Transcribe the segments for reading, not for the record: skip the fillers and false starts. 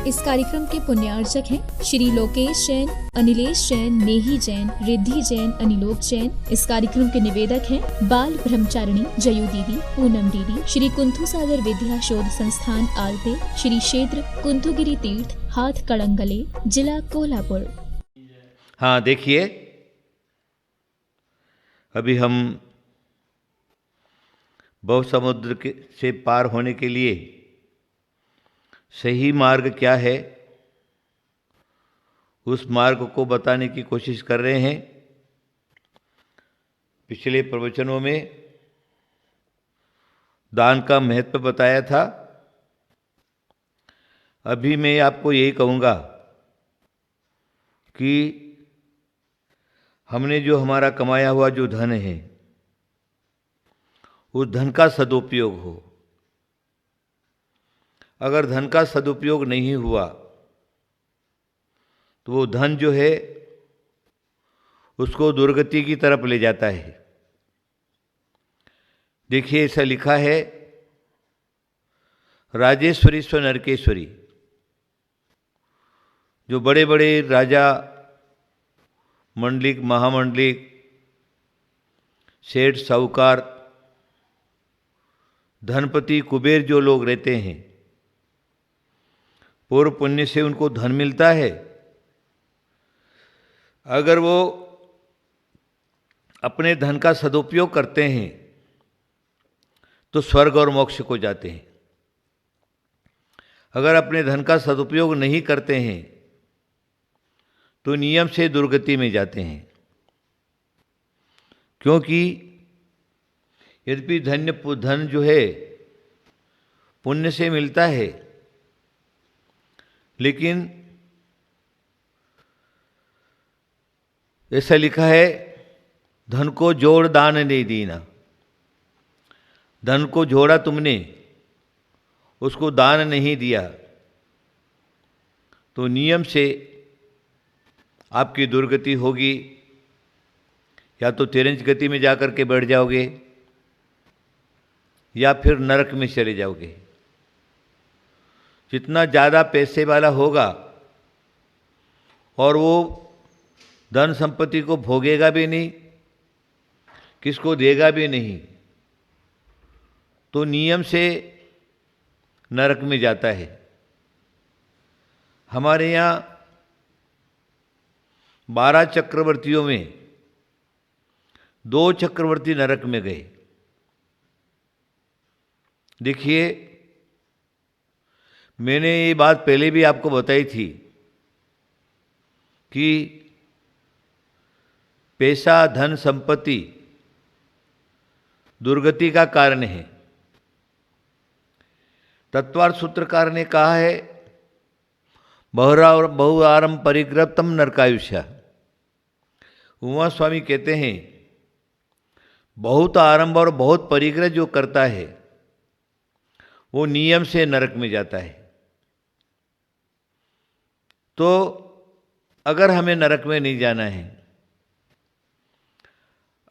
इस कार्यक्रम के पुण्यार्चक हैं श्री लोकेश जैन, अनिलेश जैन, नेही जैन, रिद्धि जैन, अनिलोक जैन। इस कार्यक्रम के निवेदक हैं बाल ब्रह्मचारिणी जयू दीदी, पूनम दीदी, श्री कुंथु सागर विद्या शोध संस्थान आलते, श्री क्षेत्र कुंथुगिरी तीर्थ हाथ कड़ंगले, जिला कोल्हापुर। हाँ, देखिए अभी हम भव समुद्र से पार होने के लिए सही मार्ग क्या है उस मार्ग को बताने की कोशिश कर रहे हैं। पिछले प्रवचनों में दान का महत्व बताया था। अभी मैं आपको यही कहूँगा कि हमने जो हमारा कमाया हुआ जो धन है उस धन का सदुपयोग हो। अगर धन का सदुपयोग नहीं हुआ तो वो धन जो है उसको दुर्गति की तरफ ले जाता है। देखिए ऐसा लिखा है, राजेश्वरी स्व नरकेश्वरी, जो बड़े बड़े राजा, मंडलिक, महामंडलिक, सेठ, साहूकार, धनपति, कुबेर जो लोग रहते हैं, पूर्व पुण्य से उनको धन मिलता है। अगर वो अपने धन का सदुपयोग करते हैं तो स्वर्ग और मोक्ष को जाते हैं। अगर अपने धन का सदुपयोग नहीं करते हैं तो नियम से दुर्गति में जाते हैं। क्योंकि यद्यपि धन जो है पुण्य से मिलता है, लेकिन ऐसा लिखा है, धन को जोड़ दान नहीं दीना। धन को जोड़ा तुमने, उसको दान नहीं दिया तो नियम से आपकी दुर्गति होगी। या तो तिरंज गति में जाकर के बैठ जाओगे या फिर नरक में चले जाओगे। जितना ज़्यादा पैसे वाला होगा और वो धन संपत्ति को भोगेगा भी नहीं, किसको देगा भी नहीं, तो नियम से नरक में जाता है। हमारे यहाँ 12 चक्रवर्तियों में 2 चक्रवर्ती नरक में गए। देखिए, मैंने ये बात पहले भी आपको बताई थी कि पैसा, धन, संपत्ति दुर्गति का कारण है। तत्वार्थ सूत्रकार ने कहा है, बहुआरम परिग्रप्तम नरकायुष्य। उमा स्वामी कहते हैं, बहुत आरंभ और बहुत परिग्रह जो करता है वो नियम से नरक में जाता है। तो अगर हमें नरक में नहीं जाना है,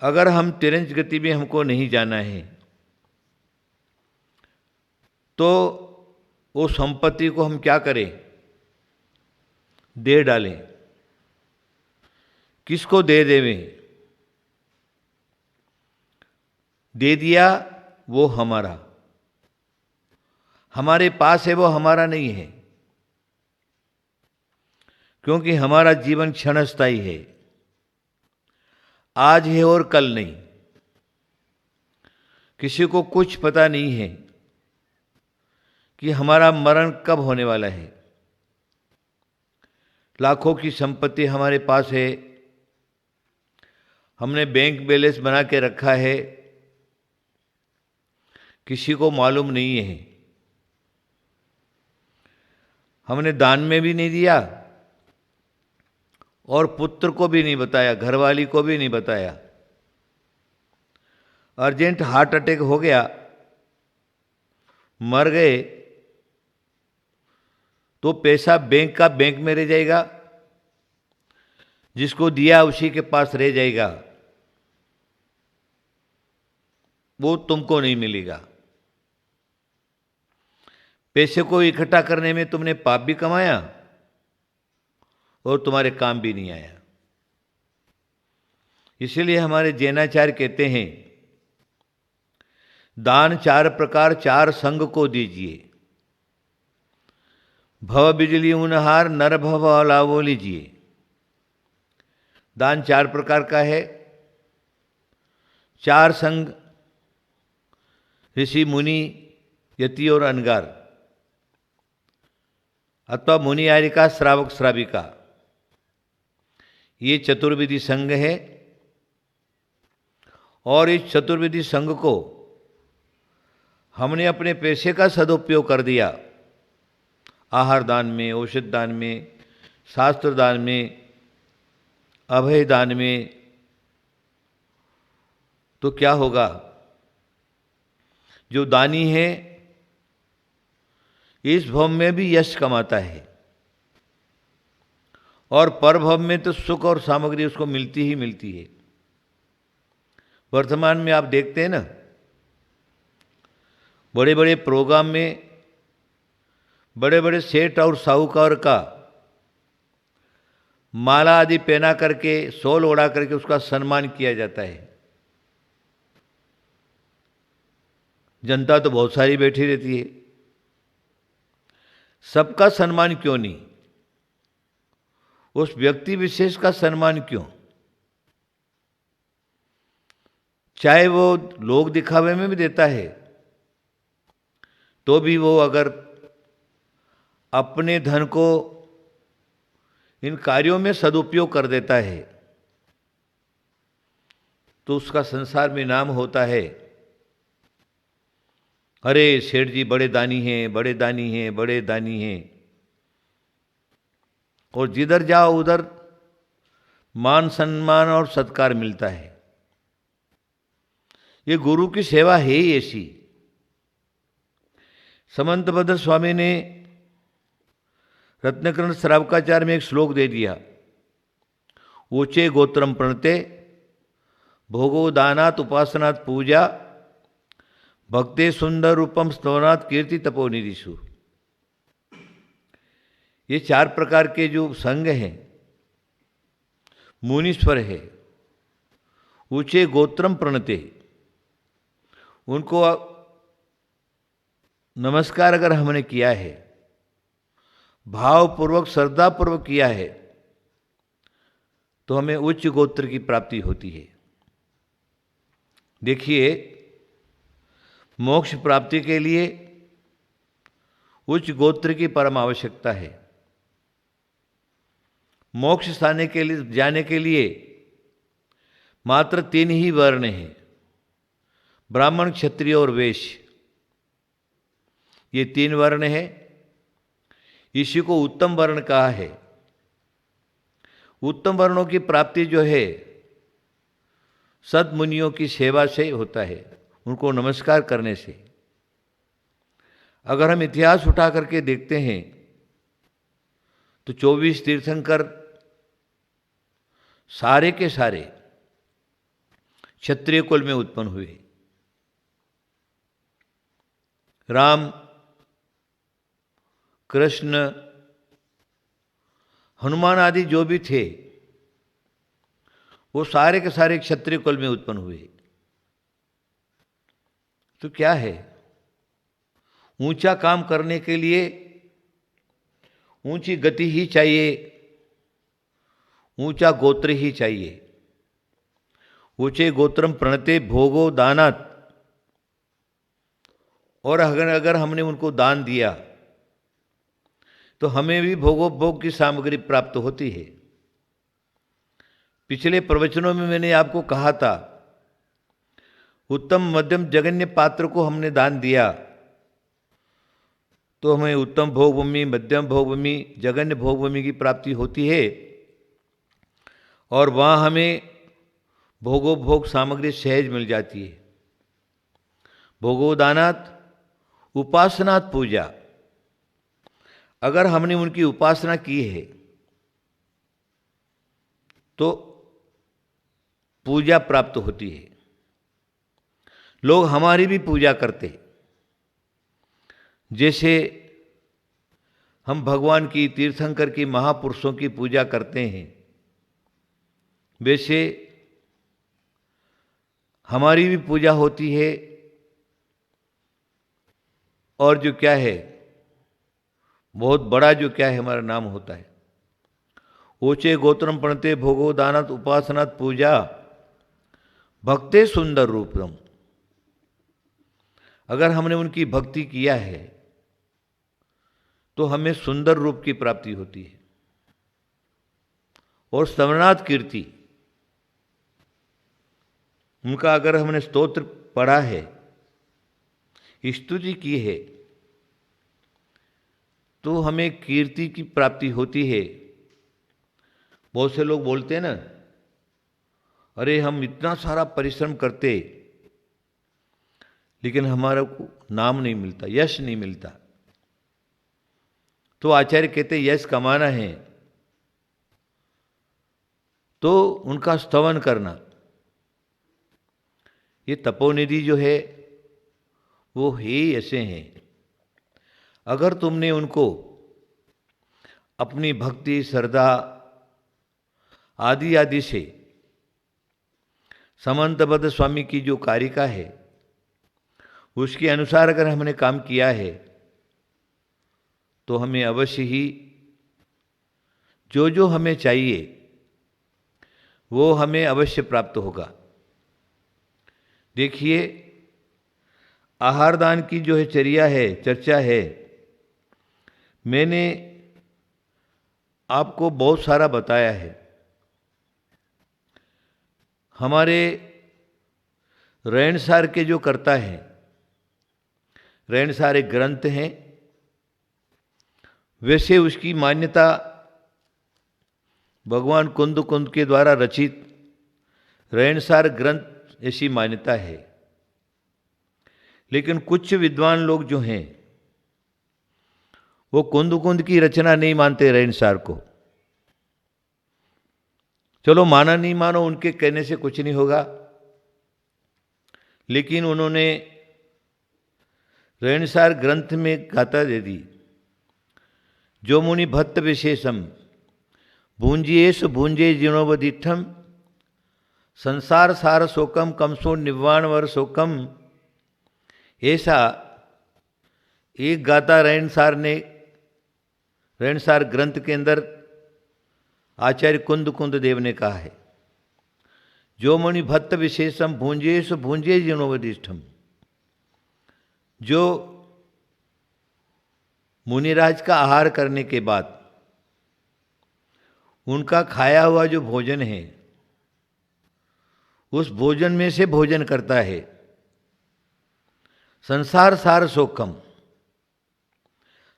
अगर हम तिरंज गति में हमको नहीं जाना है, तो वो संपत्ति को हम क्या करें? दे डालें। किसको दे देवें? दे दिया वो हमारा, हमारे पास है वो हमारा नहीं है। क्योंकि हमारा जीवन क्षणस्थायी है, आज है और कल नहीं। किसी को कुछ पता नहीं है कि हमारा मरण कब होने वाला है। लाखों की संपत्ति हमारे पास है, हमने बैंक बैलेंस बना के रखा है, किसी को मालूम नहीं है। हमने दान में भी नहीं दिया और पुत्र को भी नहीं बताया, घरवाली को भी नहीं बताया। अर्जेंट हार्ट अटैक हो गया, मर गए, तो पैसा बैंक का बैंक में रह जाएगा, जिसको दिया उसी के पास रह जाएगा, वो तुमको नहीं मिलेगा। पैसे को इकट्ठा करने में तुमने पाप भी कमाया और तुम्हारे काम भी नहीं आया। इसीलिए हमारे जैनाचार्य कहते हैं, दान 4 प्रकार 4 संग को दीजिए। भव बिजली उनहार नर भव लावो लीजिए। दान 4 प्रकार का है। 4 संग, ऋषि मुनि यति और अनगार, अथवा मुनि आर्यिका श्रावक श्राविका, ये चतुर्विधि संघ है। और इस चतुर्विधि संघ को हमने अपने पैसे का सदुपयोग कर दिया, आहार दान में, औषध दान में, शास्त्र दान में, अभय दान में, तो क्या होगा? जो दानी है इस भव में भी यश कमाता है और पर भव में तो सुख और सामग्री उसको मिलती ही मिलती है। वर्तमान में आप देखते हैं ना, बड़े बड़े प्रोग्राम में बड़े बड़े सेठ और साहूकार का माला आदि पहना करके, शॉल ओढ़ा करके उसका सम्मान किया जाता है। जनता तो बहुत सारी बैठी रहती है, सबका सम्मान क्यों नहीं? उस व्यक्ति विशेष का सम्मान क्यों? चाहे वो लोग दिखावे में भी देता है, तो भी वो अगर अपने धन को इन कार्यों में सदुपयोग कर देता है तो उसका संसार में नाम होता है, अरे सेठ जी बड़े दानी हैं, बड़े दानी हैं, बड़े दानी हैं। और जिधर जाओ उधर मान सम्मान और सत्कार मिलता है। ये गुरु की सेवा है ही ऐसी। समंतभद्र स्वामी ने रत्नकरण श्रावकाचार्य में एक श्लोक दे दिया, ऊंचे गोत्रम प्रणते भोगो दानात उपासनात् पूजा भक्ते सुंदर रूपम स्तवनात् कीर्ति तपोनिधिषु। ये 4 प्रकार के जो संघ हैं, मुनीश्वर है, ऊंचे गोत्रम प्रणते, उनको नमस्कार अगर हमने किया है, भावपूर्वक श्रद्धापूर्वक किया है, तो हमें उच्च गोत्र की प्राप्ति होती है। देखिए, मोक्ष प्राप्ति के लिए उच्च गोत्र की परम आवश्यकता है। मोक्ष स्थाने के लिए जाने के लिए मात्र 3 ही वर्ण हैं, ब्राह्मण, क्षत्रिय और वैश्य। ये 3 वर्ण हैं। इसी को उत्तम वर्ण कहा है। उत्तम वर्णों की प्राप्ति जो है सद्मुनियों की सेवा से होता है, उनको नमस्कार करने से। अगर हम इतिहास उठा करके देखते हैं तो 24 तीर्थंकर सारे के सारे क्षत्रिय कुल में उत्पन्न हुए। राम, कृष्ण, हनुमान आदि जो भी थे वो सारे के सारे क्षत्रिय कुल में उत्पन्न हुए। तो क्या है, ऊंचा काम करने के लिए ऊंची गति ही चाहिए, ऊंचा गोत्र ही चाहिए। ऊंचे गोत्रम प्रणते भोगो दानात्। और अगर हमने उनको दान दिया तो हमें भी भोग की सामग्री प्राप्त होती है। पिछले प्रवचनों में मैंने आपको कहा था, उत्तम मध्यम जगन्य पात्र को हमने दान दिया तो हमें उत्तम भोगभूमि, मध्यम भोगभूमि, जगन्य भोगभूमि की प्राप्ति होती है और वहाँ हमें भोगोपभोग सामग्री सहज मिल जाती है। भोगोदानात् उपासनात् पूजा। अगर हमने उनकी उपासना की है तो पूजा प्राप्त होती है। लोग हमारी भी पूजा करते, जैसे हम भगवान की, तीर्थंकर की, महापुरुषों की पूजा करते हैं, वैसे हमारी भी पूजा होती है। और जो क्या है, बहुत बड़ा जो क्या है हमारा नाम होता है, ऊंचे गोत्रम प्रणते भोगो दानत उपासनात पूजा भक्ते सुंदर रूपम। अगर हमने उनकी भक्ति किया है तो हमें सुंदर रूप की प्राप्ति होती है। और स्तवनात् कीर्ति, उनका अगर हमने स्तोत्र पढ़ा है, स्तुति की है, तो हमें कीर्ति की प्राप्ति होती है। बहुत से लोग बोलते हैं ना, अरे हम इतना सारा परिश्रम करते लेकिन हमारा को नाम नहीं मिलता, यश नहीं मिलता। तो आचार्य कहते यश कमाना है तो उनका स्तवन करना। ये तपोनिधि जो है वो ही ऐसे हैं। अगर तुमने उनको अपनी भक्ति, श्रद्धा आदि आदि से, समंतबद्ध स्वामी की जो कारिका है उसके अनुसार अगर हमने काम किया है तो हमें अवश्य ही जो जो हमें चाहिए वो हमें अवश्य प्राप्त होगा। देखिए, आहार दान की जो है चर्या है, चर्चा है, मैंने आपको बहुत सारा बताया है। हमारे रहनसार के जो करता है, रहनसार एक ग्रंथ हैं, वैसे उसकी मान्यता भगवान कुंद कुंद के द्वारा रचित रहनसार ग्रंथ ऐसी मान्यता है। लेकिन कुछ विद्वान लोग जो हैं वो कुंद कुंद की रचना नहीं मानते रहनसार को। चलो माना नहीं मानो, उनके कहने से कुछ नहीं होगा, लेकिन उन्होंने रहनसार ग्रंथ में गाथा दे दी, जो मुनि भक्त विशेषम भूंजियेश भूंजे जिनोवदिठम संसार सार शोकम कमसो निवाण वर शोकम। ऐसा एक गाथा रहनसार ग्रंथ के अंदर आचार्य कुंद कुंद देव ने कहा है, जो मुनि भक्त विशेषम भूंजेश भूंजे जिनोवदिष्ठम। जो मुनिराज का आहार करने के बाद उनका खाया हुआ जो भोजन है उस भोजन में से भोजन करता है, संसार सार सुखम,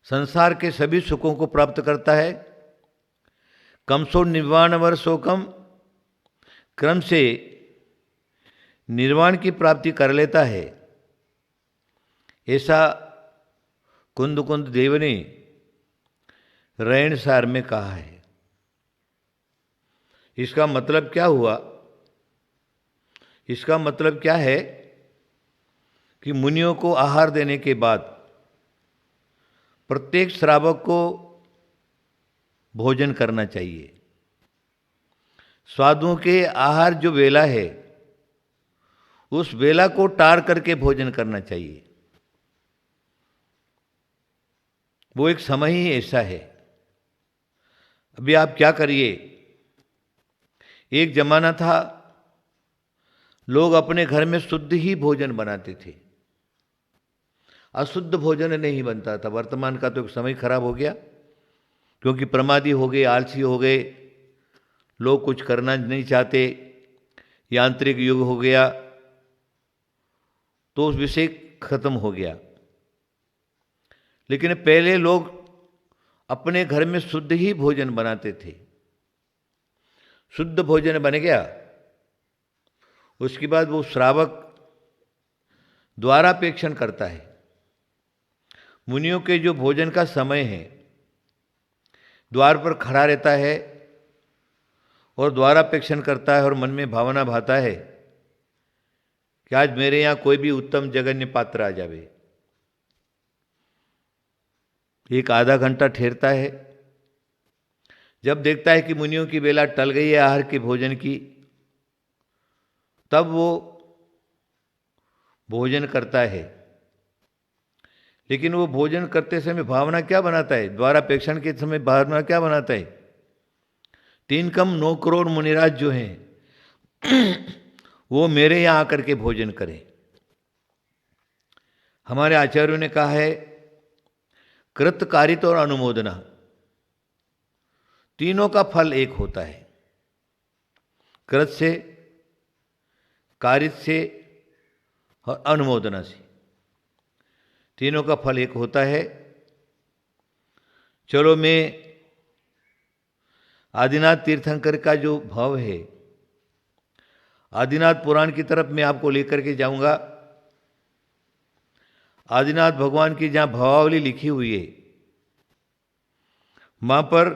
संसार के सभी सुखों को प्राप्त करता है, कमसो निर्वाण वर शोकम, क्रम से निर्वाण की प्राप्ति कर लेता है। ऐसा कुंद कुंद देव ने रहनसार में कहा है। इसका मतलब क्या हुआ? इसका मतलब क्या है कि मुनियों को आहार देने के बाद प्रत्येक श्रावक को भोजन करना चाहिए। साधुओं के आहार जो वेला है उस वेला को टार करके भोजन करना चाहिए। वो एक समय ही ऐसा है। अभी आप क्या करिए, एक जमाना था लोग अपने घर में शुद्ध ही भोजन बनाते थे, अशुद्ध भोजन नहीं बनता था। वर्तमान का तो एक समय खराब हो गया, क्योंकि प्रमादी हो गए, आलसी हो गए, लोग कुछ करना नहीं चाहते, यांत्रिक युग हो गया, तो उस विषय खत्म हो गया। लेकिन पहले लोग अपने घर में शुद्ध ही भोजन बनाते थे। शुद्ध भोजन बन गया, उसके बाद वो श्रावक द्वारापेक्षण करता है। मुनियों के जो भोजन का समय है, द्वार पर खड़ा रहता है और द्वारापेक्षण करता है और मन में भावना भाता है कि आज मेरे यहाँ कोई भी उत्तम जगन्य पात्र आ जावे। एक आधा घंटा ठहरता है। जब देखता है कि मुनियों की बेला टल गई है आहार के भोजन की, तब वो भोजन करता है। लेकिन वो भोजन करते समय भावना क्या बनाता है? द्वारापेक्षण के समय भावना क्या बनाता है? 3 कम 9 करोड़ मुनिराज जो हैं वो मेरे यहाँ आकर के भोजन करें। हमारे आचार्यों ने कहा है कृत कारित और अनुमोदना, तीनों का फल एक होता है। कृत से, कारित से और अनुमोदना से, तीनों का फल एक होता है। चलो मैं आदिनाथ तीर्थंकर का जो भाव है, आदिनाथ पुराण की तरफ मैं आपको लेकर के जाऊंगा। आदिनाथ भगवान की जहाँ भावावली लिखी हुई है, वहाँ पर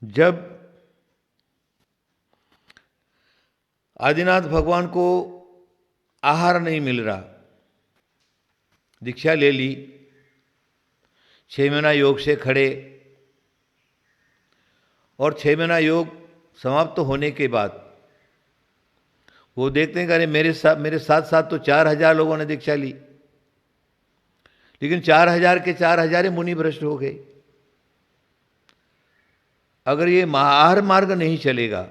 जब आदिनाथ भगवान को आहार नहीं मिल रहा, दीक्षा ले ली, 6 महीना योग से खड़े, और 6 महीना योग समाप्त होने के बाद वो देखते हैं कि अरे मेरे साथ साथ तो 4000 लोगों ने दीक्षा ली, लेकिन 4000 के 4000 ही मुनि भ्रष्ट हो गए। अगर ये आहार मार्ग नहीं चलेगा,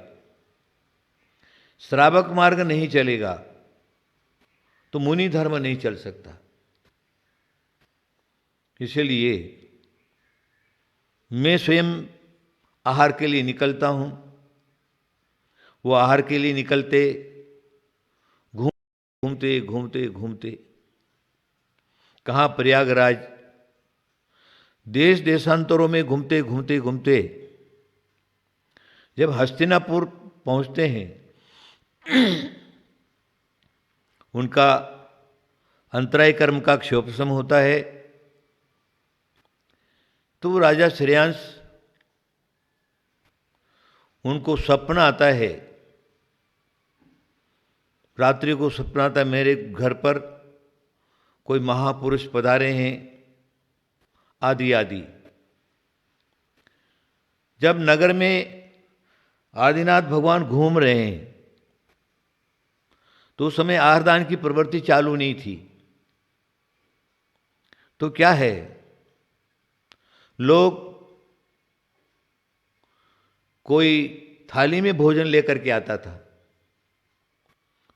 श्रावक मार्ग नहीं चलेगा, तो मुनि धर्म नहीं चल सकता। इसलिए मैं स्वयं आहार के लिए निकलता हूँ। वो आहार के लिए निकलते घूमते घूमते घूमते कहाँ प्रयागराज, देश देशांतरों में घूमते घूमते घूमते जब हस्तिनापुर पहुँचते हैं, उनका अंतराय कर्म का क्षोभसम होता है। तो राजा श्रेयांश, उनको सपना आता है, रात्रि को सपना आता है मेरे घर पर कोई महापुरुष पधारे हैं आदि आदि। जब नगर में आदिनाथ भगवान घूम रहे हैं तो उस समय आहारदान की प्रवृत्ति चालू नहीं थी। तो क्या है, लोग कोई थाली में भोजन लेकर के आता था,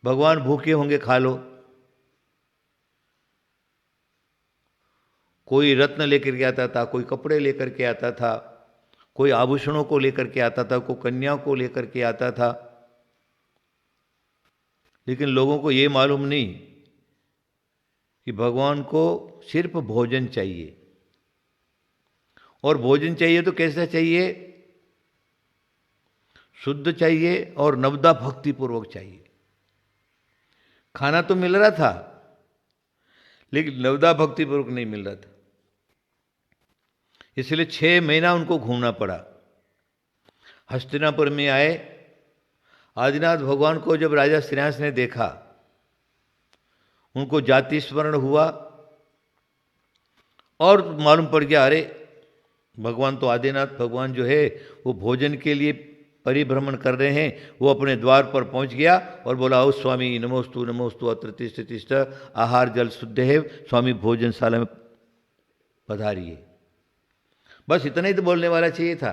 भगवान भूखे होंगे खा लो। कोई रत्न लेकर के आता था, कोई कपड़े लेकर के आता था, कोई आभूषणों को लेकर के आता था, कोई कन्याओं को लेकर के आता था। लेकिन लोगों को ये मालूम नहीं कि भगवान को सिर्फ भोजन चाहिए, और भोजन चाहिए तो कैसा चाहिए? शुद्ध चाहिए और नवदा भक्ति पूर्वक चाहिए। खाना तो मिल रहा था, लेकिन नवदा भक्ति पूर्वक नहीं मिल रहा था। इसलिए 6 महीना उनको घूमना पड़ा। हस्तिनापुर में आए, आदिनाथ भगवान को जब राजा श्रेयांश ने देखा, उनको जाति स्मरण हुआ और मालूम पड़ गया अरे भगवान तो आदिनाथ भगवान जो है वो भोजन के लिए परिभ्रमण कर रहे हैं। वो अपने द्वार पर पहुंच गया और बोला ओ स्वामी नमोस्तु नमोस्तु अत्र तिष्ठ तिष्ठ, आहार जल शुद्ध है, स्वामी भोजनशाला में पधारिए। बस इतना ही तो बोलने वाला चाहिए था।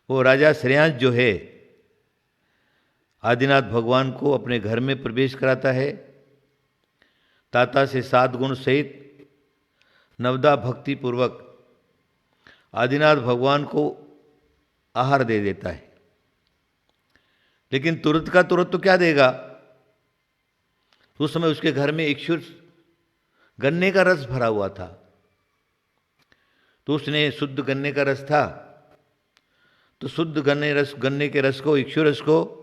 वो राजा श्रेयांश जो है आदिनाथ भगवान को अपने घर में प्रवेश कराता है, ताता से 7 गुण सहित नवदा भक्ति पूर्वक आदिनाथ भगवान को आहार दे देता है। लेकिन तुरंत का तुरंत तो क्या देगा? उस समय उसके घर में इक्षुर गन्ने का रस भरा हुआ था, तो उसने शुद्ध गन्ने का रस था, तो शुद्ध गन्ने के रस को, इक्षु रस को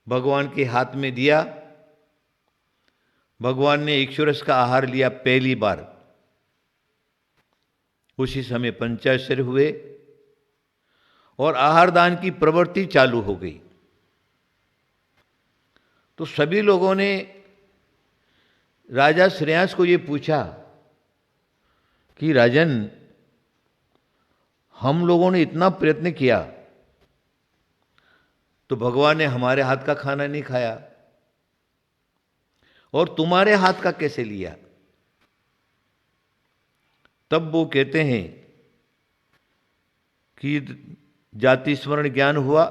भगवान के हाथ में दिया। भगवान ने इक्षु रस का आहार लिया पहली बार। उसी समय पंचाक्षर हुए और आहार दान की प्रवृत्ति चालू हो गई। तो सभी लोगों ने राजा श्रेयांस को ये पूछा कि राजन, हम लोगों ने इतना प्रयत्न किया तो भगवान ने हमारे हाथ का खाना नहीं खाया और तुम्हारे हाथ का कैसे लिया? तब वो कहते हैं कि जाति स्मरण ज्ञान हुआ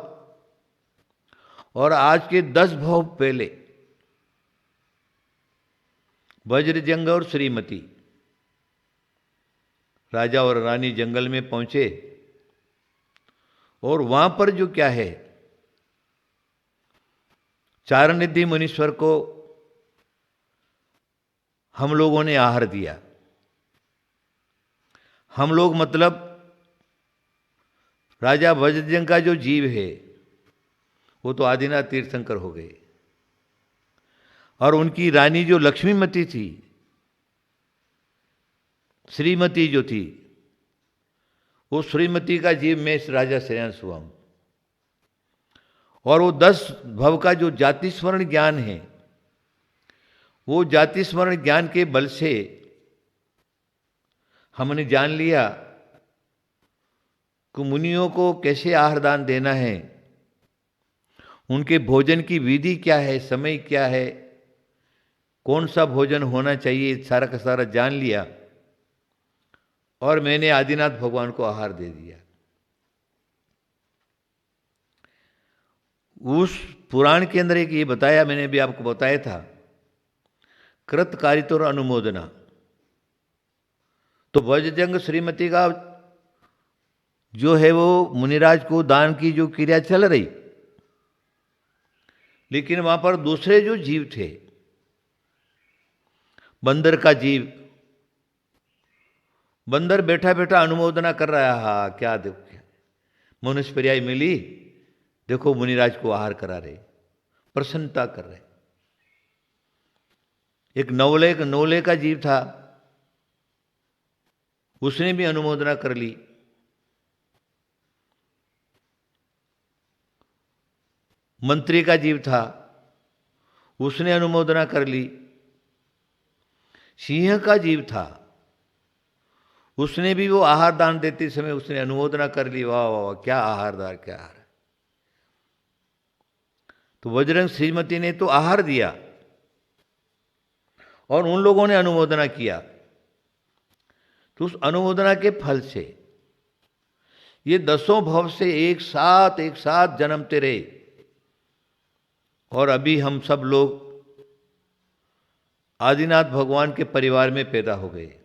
और आज के 10 भाव पहले वज्रजंग और श्रीमती राजा और रानी जंगल में पहुंचे और वहां पर जो क्या है, चारणनिधि मुनीश्वर को हम लोगों ने आहार दिया। हम लोग मतलब राजा वज्रजंग का जो जीव है वो तो आदिनाथ तीर्थंकर हो गए और उनकी रानी जो लक्ष्मीमती थी, श्रीमती जो थी, वो श्रीमती का जीव में राजा श्रेयांस हुआ हूं। और वो 10 भव का जो जाति स्मरण ज्ञान है, वो जाति स्मरण ज्ञान के बल से हमने जान लिया कि मुनियों को कैसे आहार दान देना है, उनके भोजन की विधि क्या है, समय क्या है, कौन सा भोजन होना चाहिए, सारा का सारा जान लिया और मैंने आदिनाथ भगवान को आहार दे दिया। उस पुराण के अंदर एक ये बताया, मैंने भी आपको बताया था, कृतकारिता और अनुमोदना। तो वज्रजंग श्रीमती का जो है वो मुनिराज को दान की जो क्रिया चल रही, लेकिन वहां पर दूसरे जो जीव थे, बंदर का जीव, बंदर बैठा बैठा अनुमोदना कर रहा है, हाँ क्या देखो, मनुष्य पर्याय मिली, देखो मुनिराज को आहार करा रहे, प्रसन्नता कर रहे। एक नवले का जीव था, उसने भी अनुमोदना कर ली। मंत्री का जीव था, उसने अनुमोदना कर ली। सिंह का जीव था, उसने भी वो आहार दान देते समय उसने अनुमोदना कर ली, वाह वाह वाह, क्या आहारदार, क्या आहार। तो वज्रजंग श्रीमती ने तो आहार दिया और उन लोगों ने अनुमोदना किया, तो उस अनुमोदना के फल से ये 10 भव से एक साथ जन्मते रहे और अभी हम सब लोग आदिनाथ भगवान के परिवार में पैदा हो गए।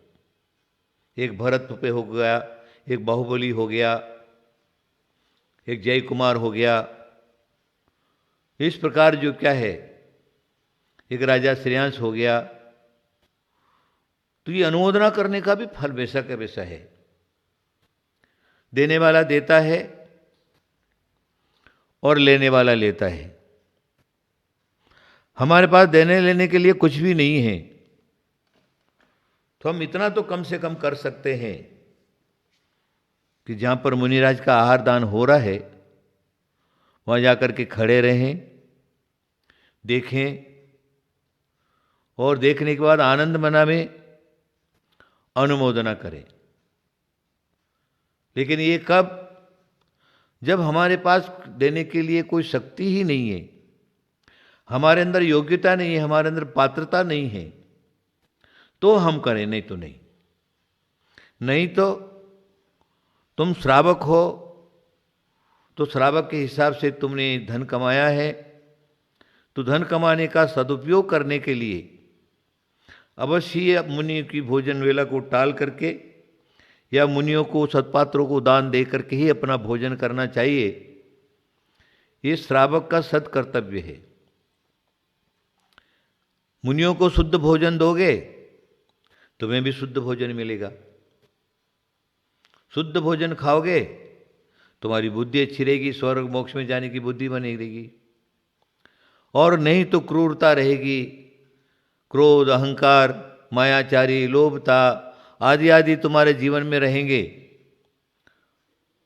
एक भरत पे हो गया, एक बाहुबली हो गया, एक जय कुमार हो गया, इस प्रकार जो क्या है, एक राजा श्रेयांस हो गया। तो ये अनुमोदना करने का भी फल वैसा का वैसा है। देने वाला देता है और लेने वाला लेता है। हमारे पास देने लेने के लिए कुछ भी नहीं है, तो हम इतना तो कम से कम कर सकते हैं कि जहां पर मुनिराज का आहार दान हो रहा है वहां जाकर के खड़े रहें, देखें और देखने के बाद आनंद मनावें, अनुमोदना करें। लेकिन ये कब? जब हमारे पास देने के लिए कोई शक्ति ही नहीं है, हमारे अंदर योग्यता नहीं है, हमारे अंदर पात्रता नहीं है, तो हम करें, नहीं तो नहीं। नहीं तो तुम श्रावक हो तो श्रावक के हिसाब से तुमने धन कमाया है, तो धन कमाने का सदुपयोग करने के लिए अवश्य मुनि की भोजन वेला को टाल करके या मुनियों को सत्पात्रों को दान दे करके ही अपना भोजन करना चाहिए। ये श्रावक का सद कर्तव्य है। मुनियों को शुद्ध भोजन दोगे तुम्हें भी शुद्ध भोजन मिलेगा। शुद्ध भोजन खाओगे तुम्हारी बुद्धि अच्छी रहेगी, स्वर्ग मोक्ष में जाने की बुद्धि बनेगी। और नहीं तो क्रूरता रहेगी, क्रोध, अहंकार, मायाचारी, लोभता आदि आदि तुम्हारे जीवन में रहेंगे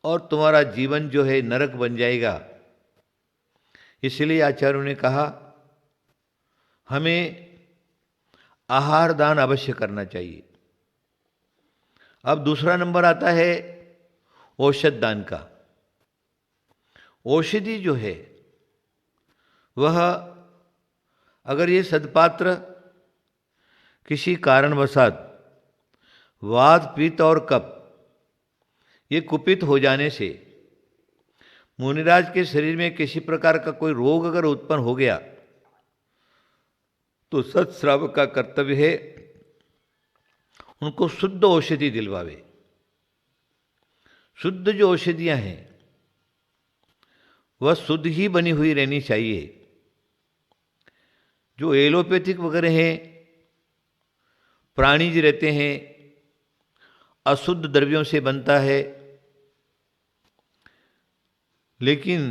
और तुम्हारा जीवन जो है नरक बन जाएगा। इसलिए आचार्यों ने कहा हमें आहार दान अवश्य करना चाहिए। अब दूसरा नंबर आता है औषध दान का। औषधि जो है वह अगर ये सदपात्र किसी कारणवशात वात पित्त और कफ ये कुपित हो जाने से मुनिराज के शरीर में किसी प्रकार का कोई रोग अगर उत्पन्न हो गया तो सत्श्रावक का कर्तव्य है उनको शुद्ध औषधि दिलवावे। शुद्ध जो औषधियां हैं वह शुद्ध ही बनी हुई रहनी चाहिए। जो एलोपैथिक वगैरह हैं, प्राणीज रहते हैं, अशुद्ध द्रव्यों से बनता है, लेकिन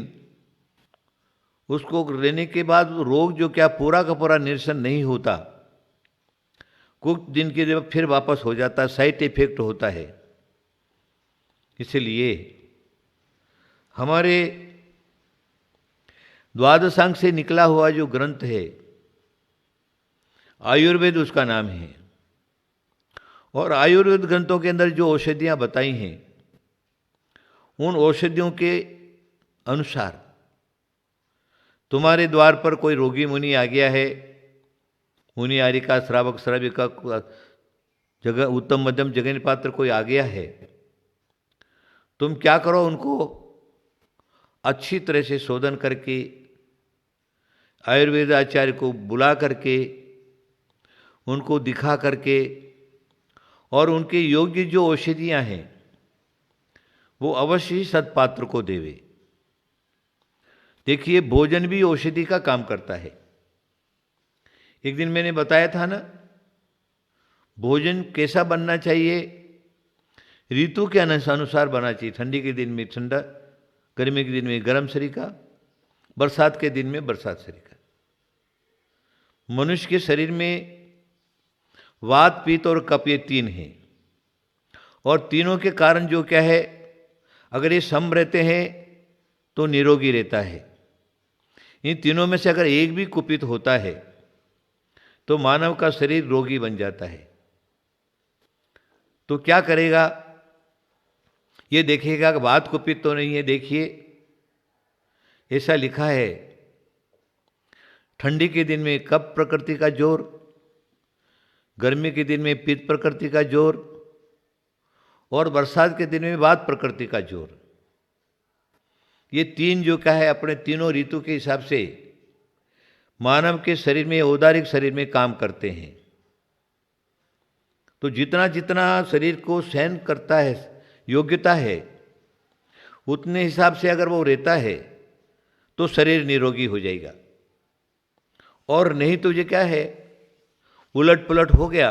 उसको लेने के बाद रोग जो क्या पूरा का पूरा निरसन नहीं होता, कुछ दिन के लिए फिर वापस हो जाता, साइड इफेक्ट होता है। इसलिए हमारे द्वादशांग से निकला हुआ जो ग्रंथ है आयुर्वेद उसका नाम है, और आयुर्वेद ग्रंथों के अंदर जो औषधियाँ बताई हैं उन औषधियों के अनुसार तुम्हारे द्वार पर कोई रोगी मुनि आ गया है, मुनि आरिका श्रावक श्राविका जगह उत्तम मध्यम जगन पात्र कोई आ गया है, तुम क्या करो, उनको अच्छी तरह से शोधन करके आयुर्वेद आचार्य को बुला करके उनको दिखा करके और उनके योग्य जो औषधियाँ हैं वो अवश्य ही सत्पात्र को देवे। देखिए भोजन भी औषधि का काम करता है। एक दिन मैंने बताया था ना, भोजन कैसा बनना चाहिए, ऋतु के अनुसार बनना चाहिए। ठंडी के दिन में ठंडा, गर्मी के दिन में गर्म शरीर का, बरसात के दिन में बरसात शरीर का। मनुष्य के शरीर में वात पित्त और कफ ये तीन हैं, और तीनों के कारण जो क्या है, अगर ये सम रहते हैं तो निरोगी रहता है। इन तीनों में से अगर एक भी कुपित होता है तो मानव का शरीर रोगी बन जाता है। तो क्या करेगा, ये देखेगा कि वात कुपित तो नहीं है। देखिए ऐसा लिखा है, ठंडी के दिन में कफ प्रकृति का जोर, गर्मी के दिन में पित्त प्रकृति का जोर, और बरसात के दिन में वात प्रकृति का जोर। ये तीन जो क्या है अपने तीनों ऋतु के हिसाब से मानव के शरीर में, औदारिक शरीर में काम करते हैं। तो जितना जितना शरीर को सहन करता है, योग्यता है, उतने हिसाब से अगर वो रहता है तो शरीर निरोगी हो जाएगा। और नहीं तो ये क्या है, उलट पुलट हो गया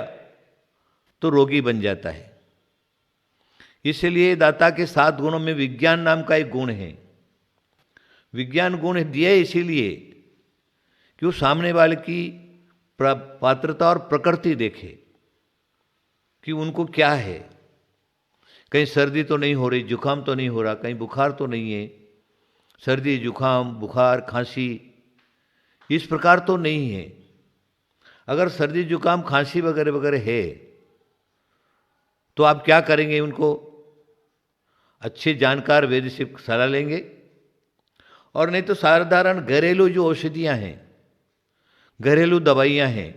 तो रोगी बन जाता है। इसलिए दाता के 7 गुणों में विज्ञान नाम का एक गुण है। विज्ञान गुण दिया इसीलिए कि वो सामने वाले की पात्रता और प्रकृति देखे कि उनको क्या है। कहीं सर्दी तो नहीं हो रही, जुकाम तो नहीं हो रहा, कहीं बुखार तो नहीं है, सर्दी जुकाम बुखार खांसी इस प्रकार तो नहीं है। अगर सर्दी जुकाम खांसी वगैरह वगैरह है तो आप क्या करेंगे, उनको अच्छे जानकार वैद्य से सलाह लेंगे, और नहीं तो साधारण घरेलू जो औषधियाँ हैं, घरेलू दवाइयाँ हैं,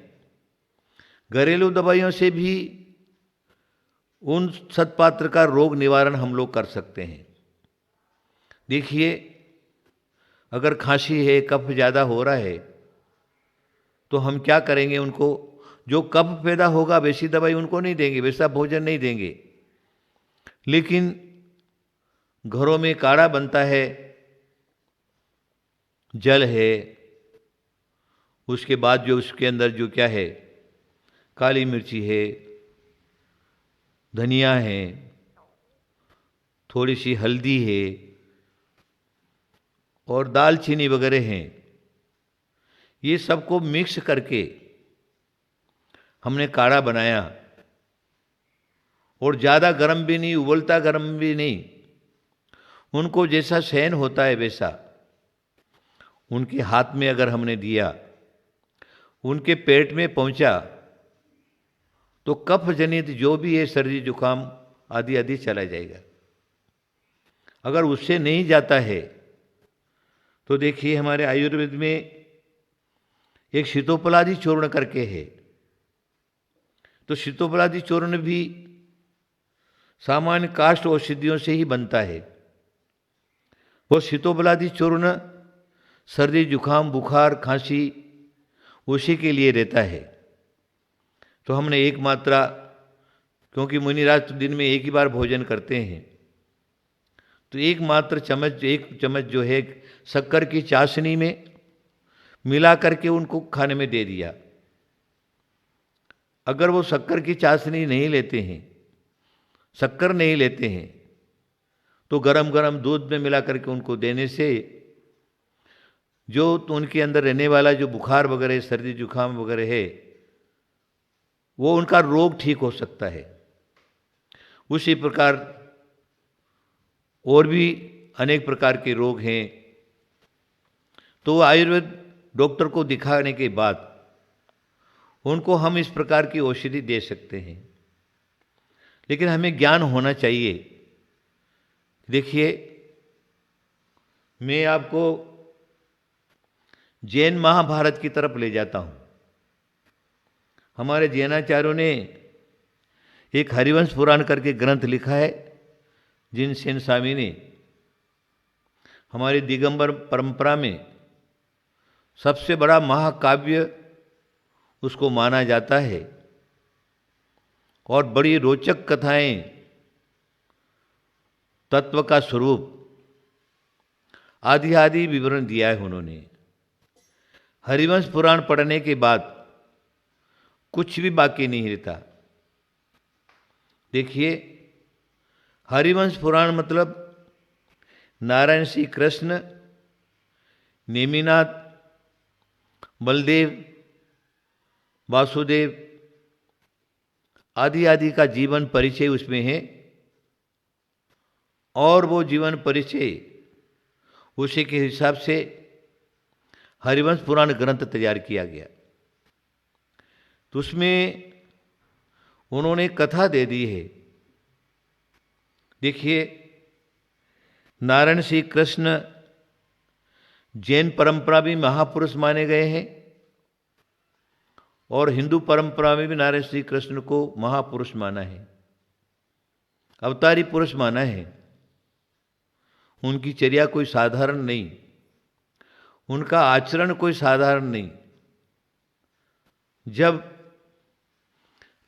घरेलू दवाइयों से भी उन सत्पात्र का रोग निवारण हम लोग कर सकते हैं। देखिए अगर खांसी है, कफ ज़्यादा हो रहा है तो हम क्या करेंगे, उनको जो कफ पैदा होगा वैसी दवाई उनको नहीं देंगे, वैसा भोजन नहीं देंगे, लेकिन घरों में काढ़ा बनता है, जल है, उसके बाद जो उसके अंदर जो क्या है, काली मिर्ची है, धनिया है, थोड़ी सी हल्दी है और दालचीनी वगैरह हैं, ये सबको मिक्स करके हमने काढ़ा बनाया। और ज़्यादा गर्म भी नहीं, उबलता गर्म भी नहीं, उनको जैसा सहन होता है वैसा उनके हाथ में अगर हमने दिया, उनके पेट में पहुंचा तो कफ जनित जो भी है सर्दी जुकाम आदि आदि चला जाएगा। अगर उससे नहीं जाता है तो देखिए हमारे आयुर्वेद में एक शीतोपलादि चूर्ण करके है। तो शीतोपलादि चूर्ण भी सामान्य काष्ठ औषधियों से ही बनता है। वो शीतोपलादि चूर्ण सर्दी जुकाम बुखार खांसी उसी के लिए रहता है। तो हमने एक मात्रा, क्योंकि मुनिराज तो दिन में एक ही बार भोजन करते हैं, तो एक चम्मच जो है शक्कर की चाशनी में मिला करके उनको खाने में दे दिया। अगर वो शक्कर की चाशनी नहीं लेते हैं, शक्कर नहीं लेते हैं, तो गरम गरम दूध में मिला करके उनको देने से जो तो उनके अंदर रहने वाला जो बुखार वगैरह सर्दी जुकाम वगैरह है वो उनका रोग ठीक हो सकता है। उसी प्रकार और भी अनेक प्रकार के रोग हैं। तो आयुर्वेद डॉक्टर को दिखाने के बाद उनको हम इस प्रकार की औषधि दे सकते हैं, लेकिन हमें ज्ञान होना चाहिए। देखिए, मैं आपको जैन महाभारत की तरफ ले जाता हूं। हमारे जैनाचार्यों ने एक हरिवंश पुराण करके ग्रंथ लिखा है, जिन सेन स्वामी ने। हमारी दिगंबर परंपरा में सबसे बड़ा महाकाव्य उसको माना जाता है और बड़ी रोचक कथाएं, तत्व का स्वरूप आदि आदि विवरण दिया है उन्होंने। हरिवंश पुराण पढ़ने के बाद कुछ भी बाकी नहीं रहता। देखिए, हरिवंश पुराण मतलब नारायण श्री कृष्ण, नेमिनाथ, बलदेव, वासुदेव आदि आदि का जीवन परिचय उसमें है, और वो जीवन परिचय उसी के हिसाब से हरिवंश पुराण ग्रंथ तैयार किया गया। तो उसमें उन्होंने कथा दे दी है। देखिए, नारायण श्री कृष्ण जैन परंपरा भी महापुरुष माने गए हैं और हिंदू परंपरा में भी नारायण श्री कृष्ण को महापुरुष माना है, अवतारी पुरुष माना है। उनकी चर्या कोई साधारण नहीं, उनका आचरण कोई साधारण नहीं। जब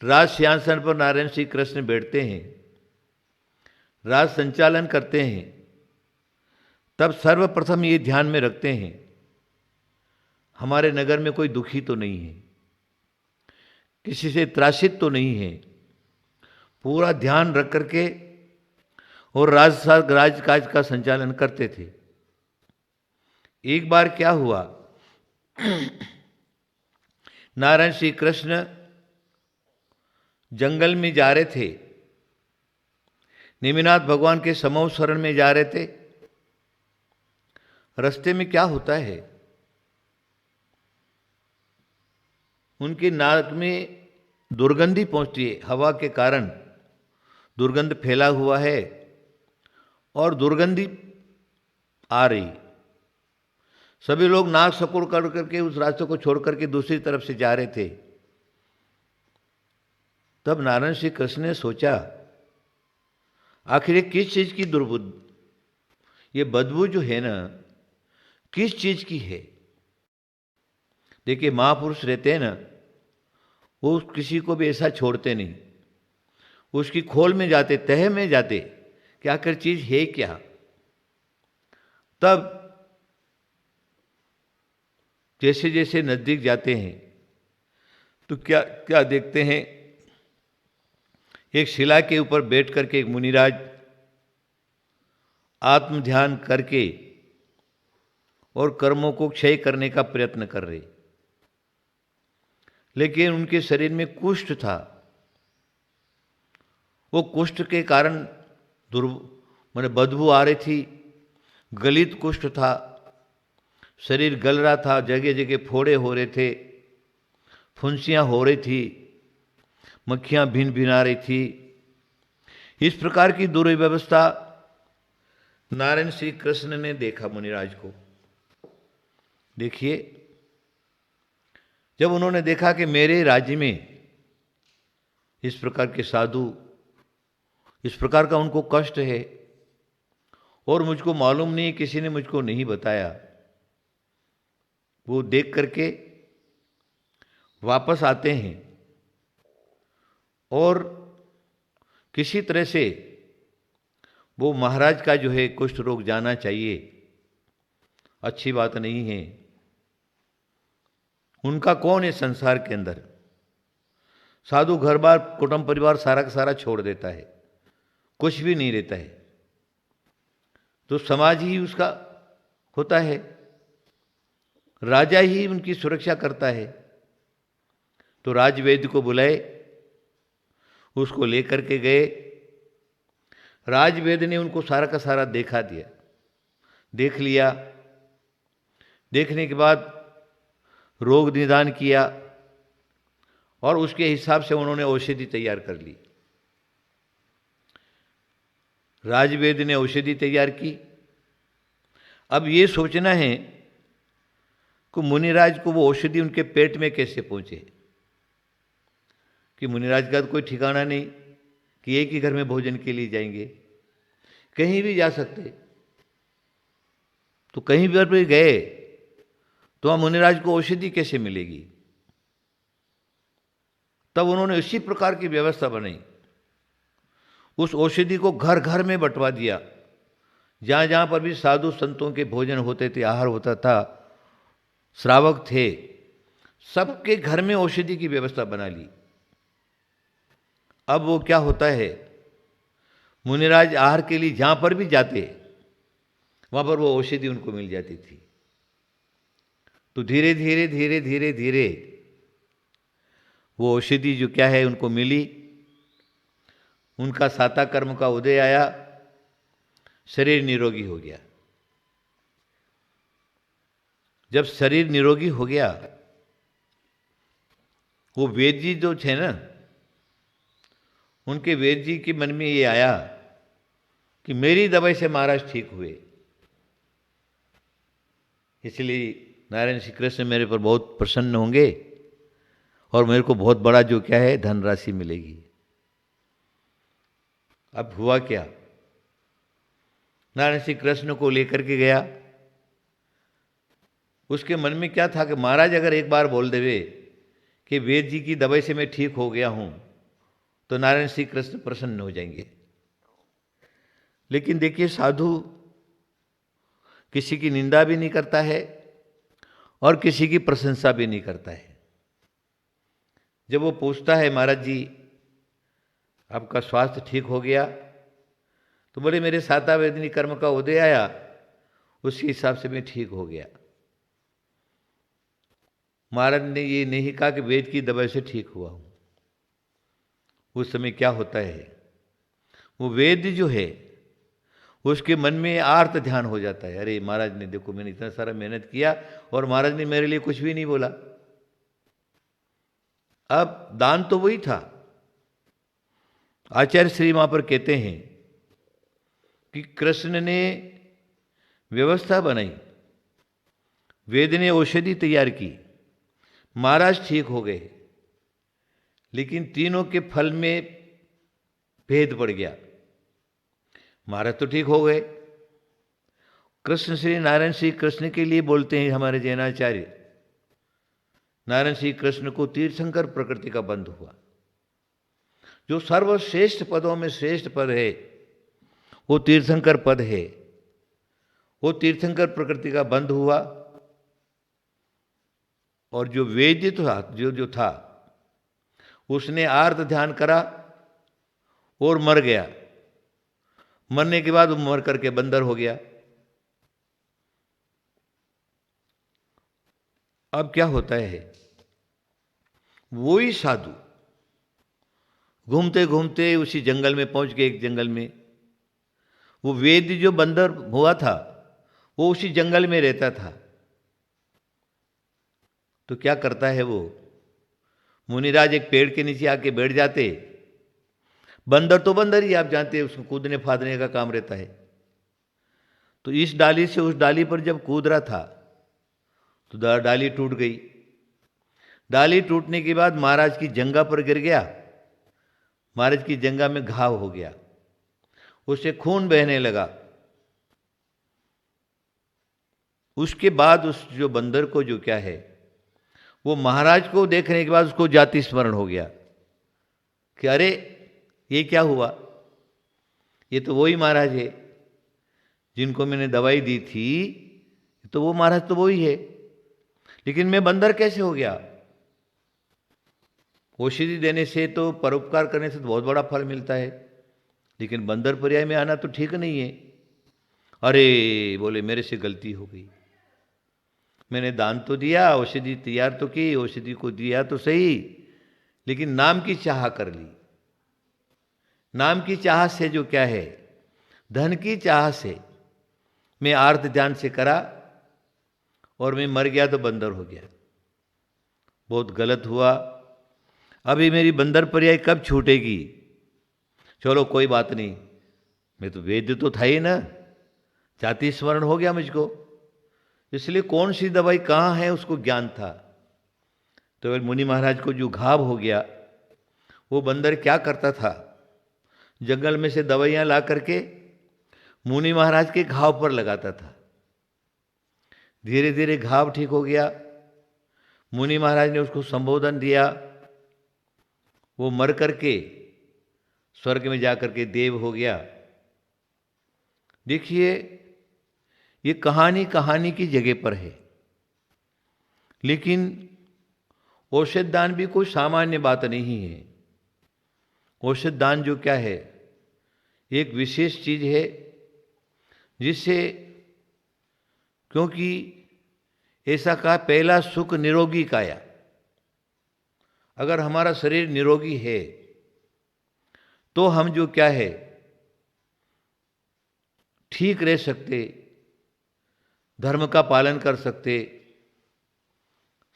राज सिंहासन पर नारायण श्री कृष्ण बैठते हैं, राज संचालन करते हैं, तब सर्वप्रथम ये ध्यान में रखते हैं हमारे नगर में कोई दुखी तो नहीं है, किसी से त्रासित तो नहीं है। पूरा ध्यान रख करके और राजकाज का संचालन करते थे। एक बार क्या हुआ, नारायण श्री कृष्ण जंगल में जा रहे थे, नेमिनाथ भगवान के समूह शरण में जा रहे थे। रास्ते में क्या होता है, उनके नाक में दुर्गंधी पहुंचती है। हवा के कारण दुर्गंध फैला हुआ है और दुर्गंधी आ रही। सभी लोग नाक सकोड़ कर करके उस रास्ते को छोड़ करके दूसरी तरफ से जा रहे थे। तब नारायण श्री कृष्ण ने सोचा, आखिर ये किस चीज की दुर्बुद्ध, ये बदबू जो है ना, किस चीज की है। देखिए, महापुरुष रहते हैं ना, वो किसी को भी ऐसा छोड़ते नहीं, उसकी खोल में जाते, तह में जाते कि आखिर चीज है क्या। तब जैसे जैसे नजदीक जाते हैं तो क्या क्या देखते हैं, एक शिला के ऊपर बैठ करके एक मुनिराज आत्म ध्यान करके और कर्मों को क्षय करने का प्रयत्न कर रहे। लेकिन उनके शरीर में कुष्ठ था। वो कुष्ठ के कारण माने बदबू आ रही थी, गलित कुष्ठ था, शरीर गल रहा था, जगह जगह फोड़े हो रहे थे, फुंसियां हो रही थी, मक्खियां भिन भिना रही थी। इस प्रकार की दुर्व्यवस्था नारायण श्री कृष्ण ने देखा मुनिराज को। देखिए, जब उन्होंने देखा कि मेरे राज्य में इस प्रकार के साधु, इस प्रकार का उनको कष्ट है और मुझको मालूम नहीं, किसी ने मुझको नहीं बताया, वो देख करके वापस आते हैं और किसी तरह से वो महाराज का जो है कुष्ठ रोग जाना चाहिए, अच्छी बात नहीं है। उनका कौन है संसार के अंदर? साधु घर बार कुटुंब परिवार सारा का सारा छोड़ देता है, कुछ भी नहीं रहता है, तो समाज ही उसका होता है, राजा ही उनकी सुरक्षा करता है। तो राजवैद्य को बुलाए, उसको लेकर के गए। राजवैद्य ने उनको सारा का सारा देख लिया। देखने के बाद रोग निदान किया और उसके हिसाब से उन्होंने औषधि तैयार कर ली। राजवैद्य ने औषधि तैयार की। अब ये सोचना है कि मुनिराज को वो औषधि उनके पेट में कैसे पहुंचे, कि मुनिराज का तो कोई ठिकाना नहीं कि एक ही घर में भोजन के लिए जाएंगे, कहीं भी जा सकते। तो कहीं भी गए तो वहां मुनिराज को औषधि कैसे मिलेगी? तब उन्होंने इसी प्रकार की व्यवस्था बनाई। उस औषधि को घर घर में बंटवा दिया। जहां जहां पर भी साधु संतों के भोजन होते थे, आहार होता था, श्रावक थे, सबके घर में औषधि की व्यवस्था बना ली। अब वो क्या होता है, मुनिराज आहार के लिए जहां पर भी जाते वहां पर वो औषधि उनको मिल जाती थी। तो धीरे धीरे धीरे धीरे धीरे वो औषधि जो क्या है उनको मिली। उनका साता कर्म का उदय आया, शरीर निरोगी हो गया। जब शरीर निरोगी हो गया, वो वेद जी जो थे ना, उनके वेद जी के मन में ये आया कि मेरी दवाई से महाराज ठीक हुए, इसलिए नारायण श्री कृष्ण मेरे पर बहुत प्रसन्न होंगे और मेरे को बहुत बड़ा जो क्या है धनराशि मिलेगी। अब हुआ क्या, नारायण श्री कृष्ण को लेकर के गया। उसके मन में क्या था कि महाराज अगर एक बार बोल देवे कि वेद जी की दवाई से मैं ठीक हो गया हूं तो नारायण श्री कृष्ण प्रसन्न हो जाएंगे। लेकिन देखिए, साधु किसी की निंदा भी नहीं करता है और किसी की प्रशंसा भी नहीं करता है। जब वो पूछता है महाराज जी आपका स्वास्थ्य ठीक हो गया, तो बोले मेरे साता वेदनी कर्म का उदय आया, उसी हिसाब से मैं ठीक हो गया। महाराज ने ये नहीं कहा कि वेद की दवाई से ठीक हुआ हूं। उस समय क्या होता है, वो वेद जो है उसके मन में आर्त ध्यान हो जाता है, अरे महाराज ने देखो मैंने इतना सारा मेहनत किया और महाराज ने मेरे लिए कुछ भी नहीं बोला। अब दान तो वही था। आचार्य श्री वहां पर कहते हैं कि कृष्ण ने व्यवस्था बनाई, वेद ने औषधि तैयार की, महाराज ठीक हो गए, लेकिन तीनों के फल में भेद पड़ गया। महाराज तो ठीक हो गए। कृष्ण श्री नारायण श्री कृष्ण के लिए बोलते हैं हमारे जैनाचार्य, नारायण श्री कृष्ण को तीर्थंकर प्रकृति का बंध हुआ। जो सर्वश्रेष्ठ पदों में श्रेष्ठ पद है वो तीर्थंकर पद है। वो तीर्थंकर प्रकृति का बंध हुआ और जो वेद्य था जो था उसने आर्त ध्यान करा और मर गया। मरने के बाद वो मर करके बंदर हो गया। अब क्या होता है, वो ही साधु घूमते घूमते उसी जंगल में पहुंच गए। एक जंगल में वो वेद जो बंदर हुआ था वो उसी जंगल में रहता था। तो क्या करता है वो, मुनिराज एक पेड़ के नीचे आके बैठ जाते। बंदर तो बंदर ही, आप जानते हैं, उसको कूदने फादने का काम रहता है। तो इस डाली से उस डाली पर जब कूद रहा था तो डाली टूट गई। डाली टूटने के बाद महाराज की जंघा पर गिर गया। महाराज की जंघा में घाव हो गया, उससे खून बहने लगा। उसके बाद उस जो बंदर को जो क्या है, वो महाराज को देखने के बाद उसको जाति स्मरण हो गया कि अरे ये क्या हुआ, ये तो वही महाराज है जिनको मैंने दवाई दी थी, तो वो महाराज तो वही है, लेकिन मैं बंदर कैसे हो गया। औषधि देने से तो, परोपकार करने से तो बहुत बड़ा फल मिलता है, लेकिन बंदर पर्याय में आना तो ठीक नहीं है। अरे बोले मेरे से गलती हो गई, मैंने दान तो दिया, औषधि तैयार तो की, औषधि को दिया तो सही, लेकिन नाम की चाह कर ली। नाम की चाह से जो क्या है, धन की चाह से मैं आर्त ध्यान से करा और मैं मर गया तो बंदर हो गया। बहुत गलत हुआ। अभी मेरी बंदर पर्याय कब छूटेगी। चलो कोई बात नहीं, मैं तो वैद्य तो था ही ना, जाति स्मरण हो गया मुझको, इसलिए कौन सी दवाई कहाँ है उसको ज्ञान था। तो मुनि महाराज को जो घाव हो गया, वो बंदर क्या करता था, जंगल में से दवाइयाँ ला करके मुनि महाराज के घाव पर लगाता था। धीरे धीरे घाव ठीक हो गया। मुनि महाराज ने उसको संबोधन दिया, वो मर करके स्वर्ग में जा करके देव हो गया। देखिए ये कहानी कहानी की जगह पर है, लेकिन औषध दान भी कोई सामान्य बात नहीं है। औषध दान जो क्या है, एक विशेष चीज है, जिससे, क्योंकि ऐसा कहा पहला सुख निरोगी काया। अगर हमारा शरीर निरोगी है तो हम जो क्या है ठीक रह सकते, धर्म का पालन कर सकते,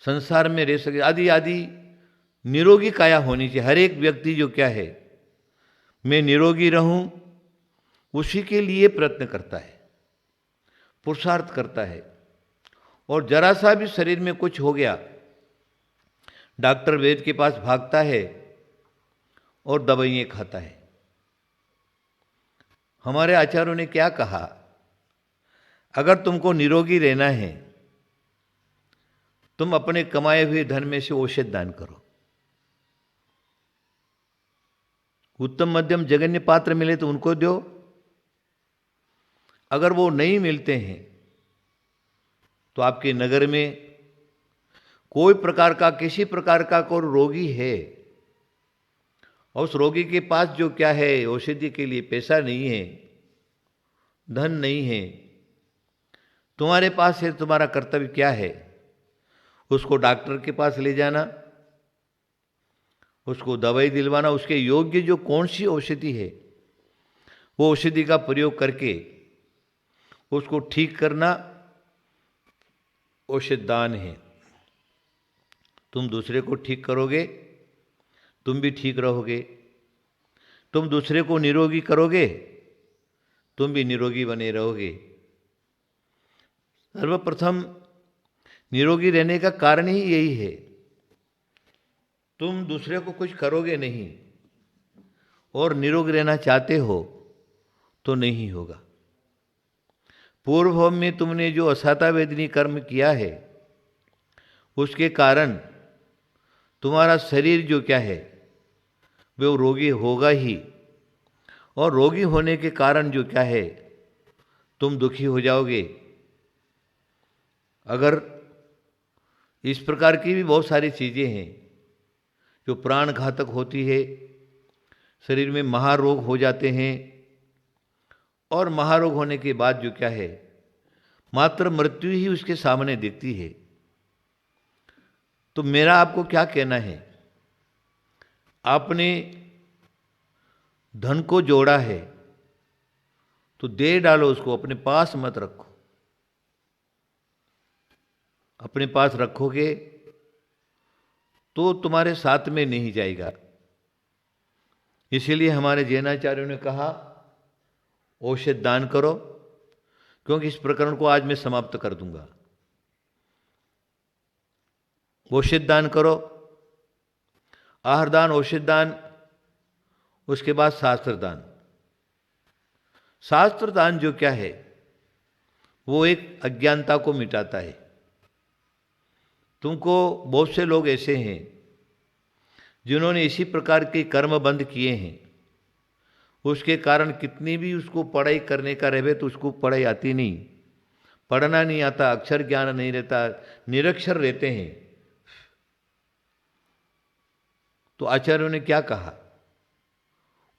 संसार में रह सकते, आदि आदि निरोगी काया होनी चाहिए। हर एक व्यक्ति जो क्या है, मैं निरोगी रहूं, उसी के लिए प्रयत्न करता है, पुरुषार्थ करता है। और जरा सा भी शरीर में कुछ हो गया, डॉक्टर वैद्य के पास भागता है और दवाइयाँ खाता है। हमारे आचार्यों ने क्या कहा, अगर तुमको निरोगी रहना है, तुम अपने कमाए हुए धन में से औषध दान करो। उत्तम मध्यम जगन्य पात्र मिले तो उनको दो, अगर वो नहीं मिलते हैं तो आपके नगर में कोई प्रकार का, किसी प्रकार का कोई रोगी है और उस रोगी के पास जो क्या है, औषधि के लिए पैसा नहीं है, धन नहीं है, तुम्हारे पास है, तुम्हारा कर्तव्य क्या है, उसको डॉक्टर के पास ले जाना, उसको दवाई दिलवाना, उसके योग्य जो कौन सी औषधि है वो औषधि का प्रयोग करके उसको ठीक करना औषध दान है। तुम दूसरे को ठीक करोगे, तुम भी ठीक रहोगे। तुम दूसरे को निरोगी करोगे, तुम भी निरोगी बने रहोगे। सर्वप्रथम निरोगी रहने का कारण ही यही है, तुम दूसरे को कुछ करोगे नहीं और निरोग रहना चाहते हो तो नहीं होगा। पूर्व में तुमने जो असाता वेदनी कर्म किया है, उसके कारण तुम्हारा शरीर जो क्या है वो रोगी होगा ही, और रोगी होने के कारण जो क्या है तुम दुखी हो जाओगे। अगर इस प्रकार की भी बहुत सारी चीज़ें हैं जो प्राण घातक होती है, शरीर में महारोग हो जाते हैं, और महारोग होने के बाद जो क्या है मात्र मृत्यु ही उसके सामने दिखती है। तो मेरा आपको क्या कहना है, आपने धन को जोड़ा है तो दे डालो उसको, अपने पास मत रखो। अपने पास रखोगे तो तुम्हारे साथ में नहीं जाएगा। इसीलिए हमारे जैनाचार्यों ने कहा औषध दान करो, क्योंकि इस प्रकरण को आज मैं समाप्त कर दूंगा। औषध दान करो, आहार दान, औषध दान, उसके बाद शास्त्र दान। शास्त्र दान जो क्या है, वो एक अज्ञानता को मिटाता है। तुमको बहुत से लोग ऐसे हैं जिन्होंने इसी प्रकार के कर्म बंद किए हैं, उसके कारण कितनी भी उसको पढ़ाई करने का रहे तो उसको पढ़ाई आती नहीं, पढ़ना नहीं आता, अक्षर ज्ञान नहीं रहता, निरक्षर रहते हैं। तो आचार्यों ने क्या कहा,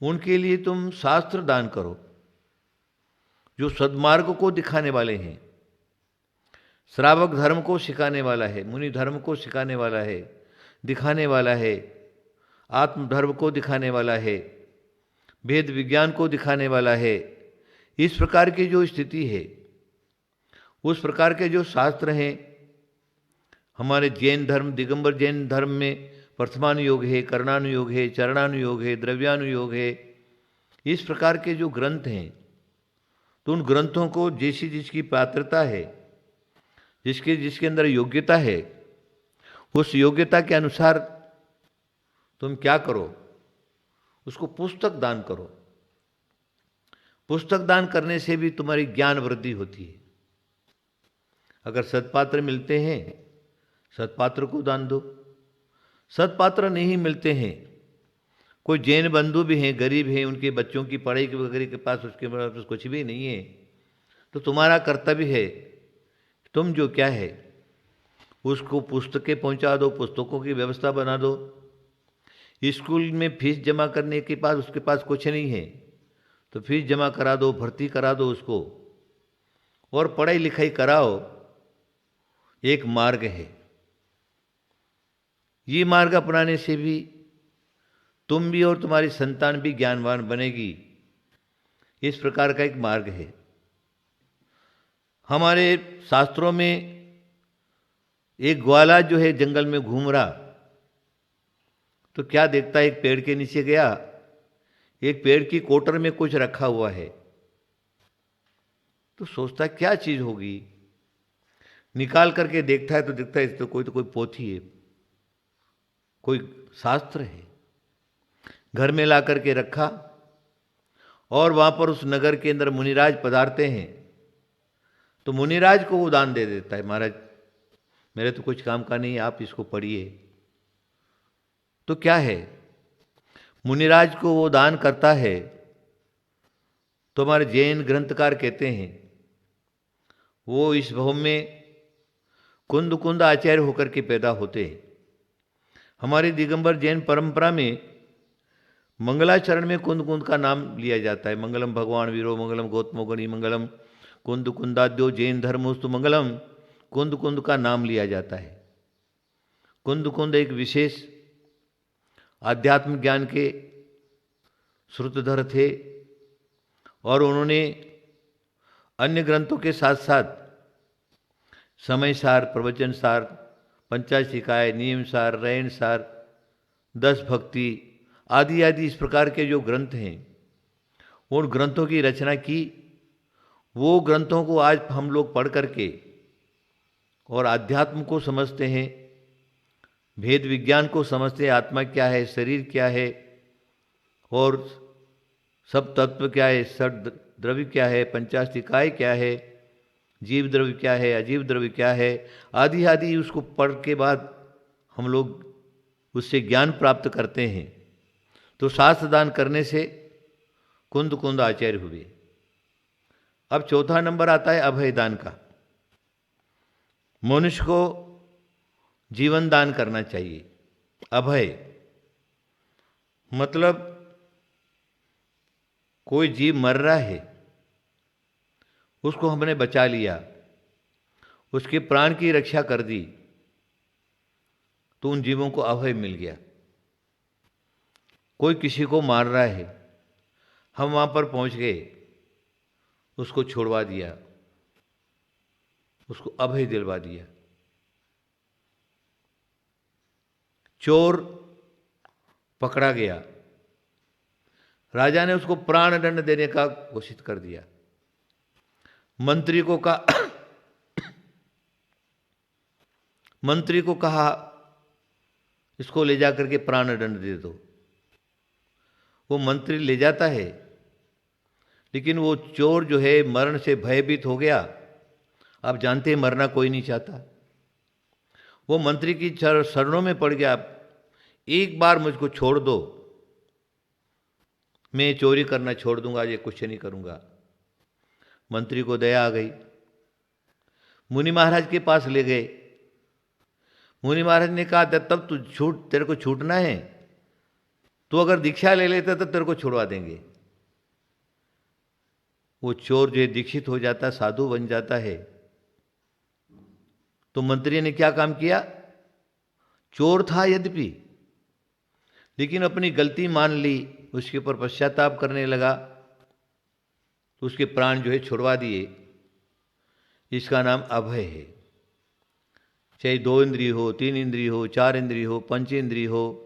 उनके लिए तुम शास्त्र दान करो, जो सद्मार्ग को दिखाने वाले हैं, श्रावक धर्म को सिखाने वाला है, मुनि धर्म को सिखाने वाला है, दिखाने वाला है, आत्म धर्म को दिखाने वाला है, वेद विज्ञान को दिखाने वाला है। इस प्रकार की जो स्थिति है, उस प्रकार के जो शास्त्र हैं, हमारे जैन धर्म, दिगंबर जैन धर्म में प्रथमानुयोग है, कर्णानुयोग है, चरणानुयोग है, द्रव्यानुयोग है। इस प्रकार के जो ग्रंथ हैं, तो उन ग्रंथों को जैसी जिसकी पात्रता है, जिसके जिसके अंदर योग्यता है, उस योग्यता के अनुसार तुम क्या करो, उसको पुस्तक दान करो। पुस्तक दान करने से भी तुम्हारी ज्ञान वृद्धि होती है। अगर सत्पात्र मिलते हैं, सत्पात्र को दान दो। सत्पात्र नहीं मिलते हैं, कोई जैन बंधु भी हैं, गरीब हैं, उनके बच्चों की पढ़ाई वगैरह के पास उसके पास कुछ भी नहीं है, तो तुम्हारा कर्तव्य है, तुम जो क्या है उसको पुस्तकें पहुंचा दो, पुस्तकों की व्यवस्था बना दो। स्कूल में फीस जमा करने के पास उसके पास कुछ नहीं है, तो फीस जमा करा दो, भर्ती करा दो उसको, और पढ़ाई लिखाई कराओ। एक मार्ग है, ये मार्ग अपनाने से भी तुम भी और तुम्हारी संतान भी ज्ञानवान बनेगी। इस प्रकार का एक मार्ग है। हमारे शास्त्रों में एक ग्वाला जो है जंगल में घूम रहा, तो क्या देखता है, एक पेड़ के नीचे गया, एक पेड़ की कोटर में कुछ रखा हुआ है, तो सोचता क्या चीज होगी, निकाल करके देखता है तो दिखता है तो कोई पोथी है, कोई शास्त्र है। घर में ला करके रखा, और वहां पर उस नगर के अंदर मुनिराज पधारते हैं, तो मुनिराज को वो दान दे देता है, महाराज मेरे तो कुछ काम का नहीं है, आप इसको पढ़िए। तो क्या है, मुनिराज को वो दान करता है, तो हमारे जैन ग्रंथकार कहते हैं वो इस भव में कुंद कुंद आचार्य होकर के पैदा होते हैं। हमारी दिगंबर जैन परंपरा में मंगलाचरण में कुंद कुंद का नाम लिया जाता है। मंगलम भगवान वीरो मंगलम गौतमो गणी मंगलम कुंद कुंदाद्यो जैन धर्मोस्तु मंगलम, कुंद कुंद का नाम लिया जाता है। कुंद कुंद एक विशेष आध्यात्म ज्ञान के श्रुतधर थे, और उन्होंने अन्य ग्रंथों के साथ साथ समय सार, प्रवचन सार, पंचाशिकाय, नियम सार, रैन सार, 10 भक्ति आदि आदि इस प्रकार के जो ग्रंथ हैं, उन ग्रंथों की रचना की। वो ग्रंथों को आज हम लोग पढ़ करके और आध्यात्म को समझते हैं, भेद विज्ञान को समझते हैं, आत्मा क्या है, शरीर क्या है, और सब तत्व क्या है, सद द्रव्य क्या है, पंचाशिकाय क्या है, जीव द्रव्य क्या है, अजीव द्रव्य क्या है, आदि आदि उसको पढ़ के बाद हम लोग उससे ज्ञान प्राप्त करते हैं। तो शास्त्र दान करने से कुंद कुंद आचार्य हुए। अब चौथा नंबर आता है अभय दान का। मनुष्य को जीवन दान करना चाहिए। अभय मतलब कोई जीव मर रहा है, उसको हमने बचा लिया, उसके प्राण की रक्षा कर दी, तो उन जीवों को अभय मिल गया। कोई किसी को मार रहा है, हम वहां पर पहुंच गए, उसको छोड़वा दिया, उसको अभय दिलवा दिया। चोर पकड़ा गया। राजा ने उसको प्राण दंड देने का घोषित कर दिया। मंत्री को कहा इसको ले जाकर के प्राण दंड दे दो। वो मंत्री ले जाता है, लेकिन वो चोर जो है मरण से भयभीत हो गया। आप जानते हैं मरना कोई नहीं चाहता। वो मंत्री की शरणों में पड़ गया, एक बार मुझको छोड़ दो, मैं चोरी करना छोड़ दूंगा, ये कुछ नहीं करूंगा। मंत्री को दया आ गई, मुनि महाराज के पास ले गए। मुनि महाराज ने कहा तब तेरे को छूटना है, तो अगर दीक्षा ले लेता तो तेरे को छुड़वा देंगे। वो चोर जो है दीक्षित हो जाता, साधु बन जाता है। तो मंत्री ने क्या काम किया? चोर था यद्यपि, लेकिन अपनी गलती मान ली, उसके ऊपर पश्चाताप करने लगा, तो उसके प्राण जो है छुड़वा दिए। इसका नाम अभय है। चाहे 2 इंद्रिय हो, 3 इंद्रिय हो, 4 इंद्रिय हो, 5 इंद्रिय हो,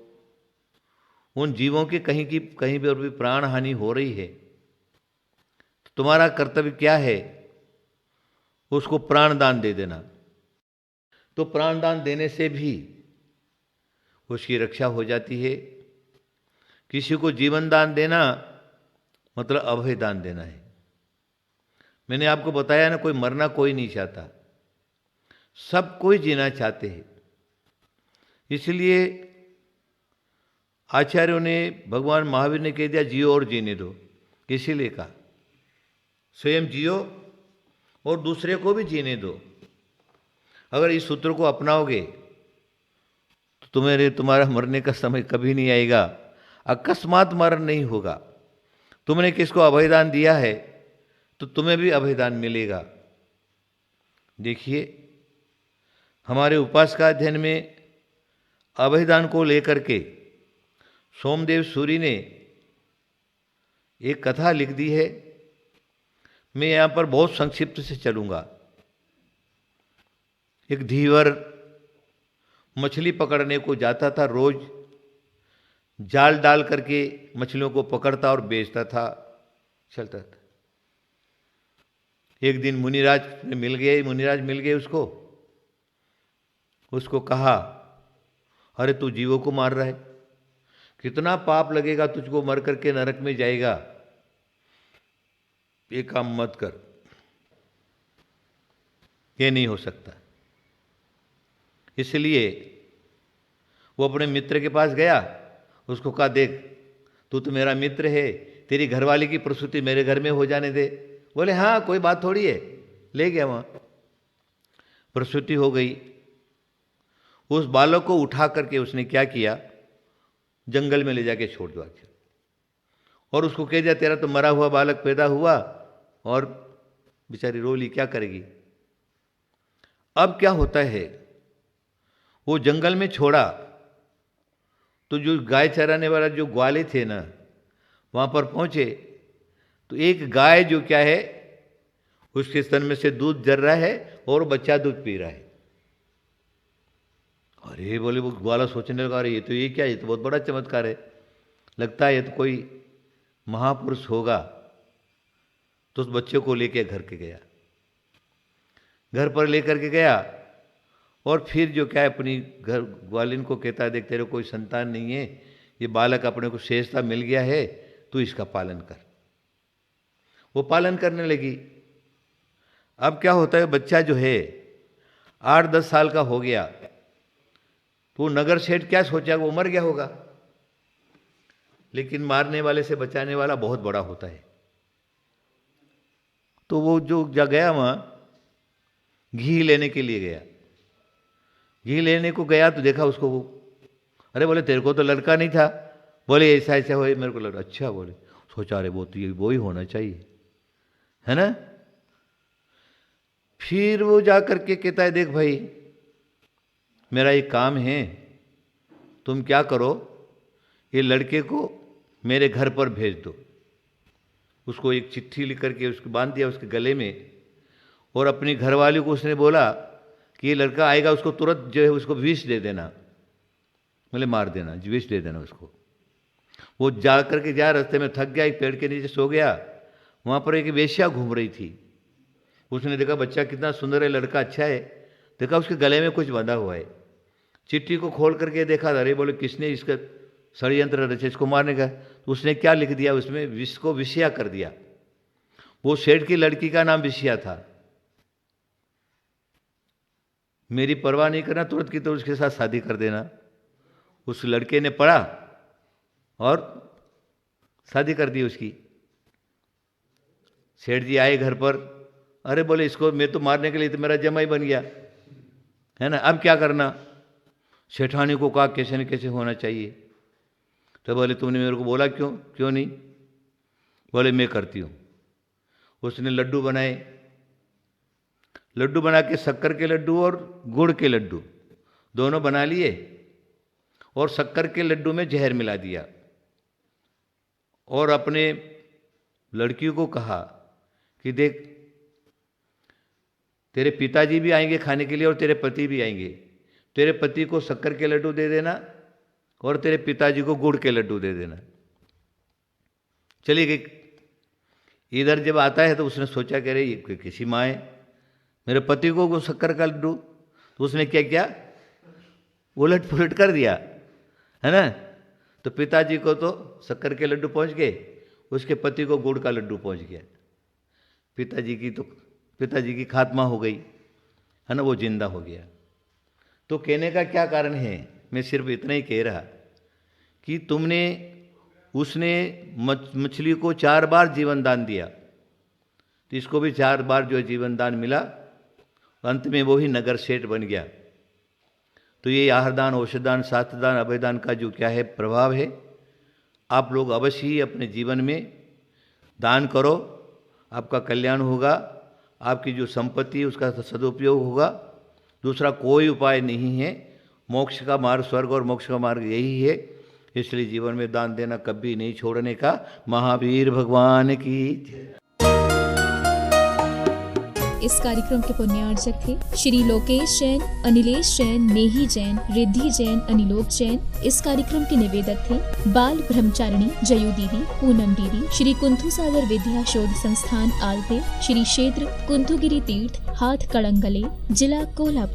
उन जीवों के कहीं पर भी प्राण हानि हो रही है, तो तुम्हारा कर्तव्य क्या है? उसको प्राण दान दे देना। तो प्राण दान देने से भी उसकी रक्षा हो जाती है। किसी को जीवन दान देना मतलब अभय दान देना है। मैंने आपको बताया ना, कोई मरना कोई नहीं चाहता, सब कोई जीना चाहते हैं। इसलिए आचार्यों ने, भगवान महावीर ने कह दिया जियो और जीने दो। इसीलिए कहा स्वयं जियो और दूसरे को भी जीने दो। अगर इस सूत्र को अपनाओगे तो तुम्हारा मरने का समय कभी नहीं आएगा, अकस्मात मरण नहीं होगा। तुमने किसको अभयदान दिया है तो तुम्हें भी अभयदान मिलेगा। देखिए, हमारे उपासका अध्ययन में अभयदान को लेकर के सोमदेव सूरी ने एक कथा लिख दी है। मैं यहाँ पर बहुत संक्षिप्त से चलूँगा। एक धीवर मछली पकड़ने को जाता था, रोज जाल डाल करके मछलियों को पकड़ता और बेचता था, चलता था। एक दिन मुनिराज मिल गए उसको कहा, अरे तू जीवों को मार रहा है, कितना पाप लगेगा तुझको, मर करके नरक में जाएगा, ये काम मत कर, ये नहीं हो सकता। इसलिए वो अपने मित्र के पास गया, उसको कहा देख तू तो मेरा मित्र है, तेरी घरवाली की प्रसूति मेरे घर में हो जाने दे। बोले हाँ कोई बात थोड़ी है। ले गया, वहाँ प्रसूति हो गई। उस बालक को उठा करके उसने क्या किया, जंगल में ले जाके छोड़ दिया और उसको कह दिया तेरा तो मरा हुआ बालक पैदा हुआ, और बेचारी रोली क्या करेगी। अब क्या होता है, वो जंगल में छोड़ा तो जो गाय चराने वाला जो ग्वाले थे ना, वहाँ पर पहुँचे तो एक गाय जो क्या है उसके स्तन में से दूध जर रहा है और बच्चा दूध पी रहा है। अरे बोले, वो ग्वाला सोचने लगा, अरे ये क्या, ये तो बहुत बड़ा चमत्कार है, लगता है ये तो कोई महापुरुष होगा। तो उस बच्चे को लेके घर पर लेकर के गया और फिर जो क्या है अपनी घर ग्वालिन को कहता है देख तेरे कोई संतान नहीं है, ये बालक अपने को शेषता मिल गया है, तू इसका पालन कर। वो पालन करने लगी। अब क्या होता है, बच्चा जो है 8-10 साल का हो गया, तो नगर सेठ क्या सोचा, वो मर गया होगा, लेकिन मारने वाले से बचाने वाला बहुत बड़ा होता है। तो वो जो गया वहाँ घी लेने के लिए गया, घी लेने को गया तो देखा उसको, वो अरे बोले तेरे को तो लड़का नहीं था, बोले ऐसा ऐसा हो मेरे को लड़का। अच्छा, बोले सोचा अरे वो तो ये वो ही होना चाहिए, है ना। फिर वो जा करके कहता है देख भाई मेरा एक काम है, तुम क्या करो, ये लड़के को मेरे घर पर भेज दो। उसको एक चिट्ठी लिख करके उसको बांध दिया उसके गले में, और अपनी घरवाली को उसने बोला कि ये लड़का आएगा उसको तुरंत जो है उसको विष दे देना, बोले मार देना, विष दे देना उसको। वो जा करके रास्ते में थक गया, एक पेड़ के नीचे सो गया। वहाँ पर एक वेश्या घूम रही थी। उसने देखा बच्चा कितना सुंदर है, लड़का अच्छा है, देखा उसके गले में कुछ बंधा हुआ है। चिट्ठी को खोल करके देखा, अरे बोले किसने इसका षड्यंत्र रचा इसको मारने का। तो उसने क्या लिख दिया उसमें, विष को विषया कर दिया। वो सेठ की लड़की का नाम विषया था। मेरी परवाह नहीं करना, तुरंत की तो उसके साथ शादी कर देना। उस लड़के ने पढ़ा और शादी कर दी उसकी। सेठ जी आए घर पर, अरे बोले इसको मैं तो मारने के लिए तो मेरा जमाई बन गया है ना, अब क्या करना। सेठानी को कहा कैसे न कैसे होना चाहिए। तो बोले तुमने मेरे को बोला क्यों नहीं। बोले मैं करती हूँ। उसने लड्डू बनाए, लड्डू बना के शक्कर के लड्डू और गुड़ के लड्डू दोनों बना लिए और शक्कर के लड्डू में जहर मिला दिया और अपने लड़की को कहा कि देख तेरे पिताजी भी आएंगे खाने के लिए और तेरे पति भी आएंगे, तेरे पति को शक्कर के लड्डू दे देना और तेरे पिताजी को गुड़ के लड्डू दे देना। चली गई। इधर जब आता है तो उसने सोचा कि अरे ये किसी माँ है, मेरे पति को शक्कर का लड्डू। तो उसने क्या किया, उलट पुलट कर दिया है ना। तो पिताजी को तो शक्कर के लड्डू पहुंच गए, उसके पति को गुड़ का लड्डू पहुंच गया। पिताजी की खात्मा हो गई है ना, वो जिंदा हो गया। तो कहने का क्या कारण है, मैं सिर्फ इतना ही कह रहा कि उसने मछली को 4 बार जीवन दान दिया, तो इसको भी 4 बार जो जीवन दान मिला। अंत में वो ही नगर सेठ बन गया। तो ये आहारदान, औषधदान, शास्त्रदान, अभयदान का जो क्या है प्रभाव है, आप लोग अवश्य ही अपने जीवन में दान करो, आपका कल्याण होगा, आपकी जो संपत्ति है उसका सदुपयोग होगा। दूसरा कोई उपाय नहीं है। मोक्ष का मार्ग, स्वर्ग और मोक्ष का मार्ग यही है। इसलिए जीवन में दान देना कभी नहीं छोड़ने का। महावीर भगवान की जय। इस कार्यक्रम के पुण्यार्चक थे श्री लोकेश जैन, अनिलेश जैन, नेही जैन, रिद्धि जैन, अनिलोक जैन। इस कार्यक्रम के निवेदक थे बाल ब्रह्मचारिणी जयू दीदी, पूनम दीदी, श्री कुंथु सागर विद्या शोध संस्थान आलते, श्री क्षेत्र कुंथुगिरी तीर्थ हाथ कड़ंगले, जिला कोल्हापुर।